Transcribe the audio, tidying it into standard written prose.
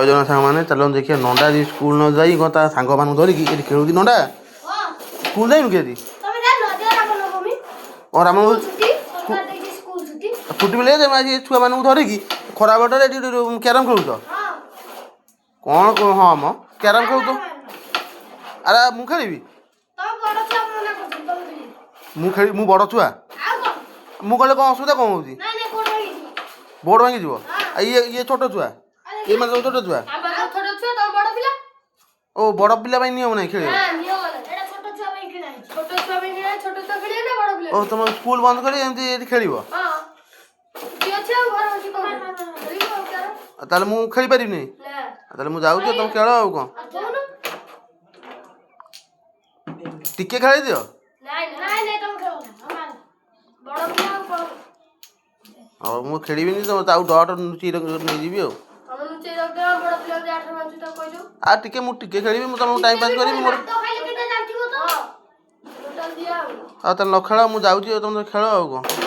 ଜଣ ସାଙ୍ଗମାନେ ଚାଲ ଦେଖିବା ନଣ୍ଡା ଆଜି ସ୍କୁଲ ନ ଯାଇ କ'ଣ ତା ସାଙ୍ଗମାନଙ୍କୁ ଧରିକି ଏଠି ଖେଳୁଛି ନଣ୍ଡା ସ୍କୁଲ ଯାଇନୁ କି ଆଜି ରାମନବମୀ ଛୁଟି ମିଳେ ଆଜି ଛୁଆମାନଙ୍କୁ ଧରିକି ଖରା ବଟରେ ଏଠି କ୍ୟାରମ୍ ଖେଳୁଛ କ'ଣ ହଁ ମ କ୍ୟାରମ୍ ଖେଳୁଛ ଆରେ ମୁଁ ଖେଳିବି ମୁଁ ବଡ଼ ଛୁଆ ମୁଁ କହିଲେ କ'ଣ ଅସୁବିଧା କ'ଣ ହେଉଛି ବୋର୍ଡ଼ ଭାଙ୍ଗିଯିବ ଇଏ ଛୋଟ ଛୁଆ ଇଏ ମାନେ ସବୁ ଛୋଟ ଛୁଆ ଓ ବଡ଼ ପିଲା ପାଇଁ ନିୟମ ନାହିଁ ଖେଳିବ ଓ ତମ ସ୍କୁଲ ବନ୍ଦ କରି ଏମିତି ଏଠି ଖେଳିବ ତାହେଲେ ମୁଁ ଖେଳିପାରିବିନି ତାହେଲେ ମୁଁ ଯାଉଛି ତମେ ଖେଳ ଆଉ କ'ଣ ଟିକେ ଖେଳି ଦିଅ ହଉ ମୁଁ ଖେଳିବିନି ତ ଆଉ ଡଟ୍ ନେଇଯିବି ଆଉ ଟିକେ ମୁଁ ଟିକେ ଖେଳିବି ମୁଁ ତମକୁ ଟାଇମ୍ ପାସ୍ କରିବି ମୋର ଆଉ ତାହେଲେ ନ ଖେଳ ମୁଁ ଯାଉଛି ତମେ ଖେଳ ଆଉ କ'ଣ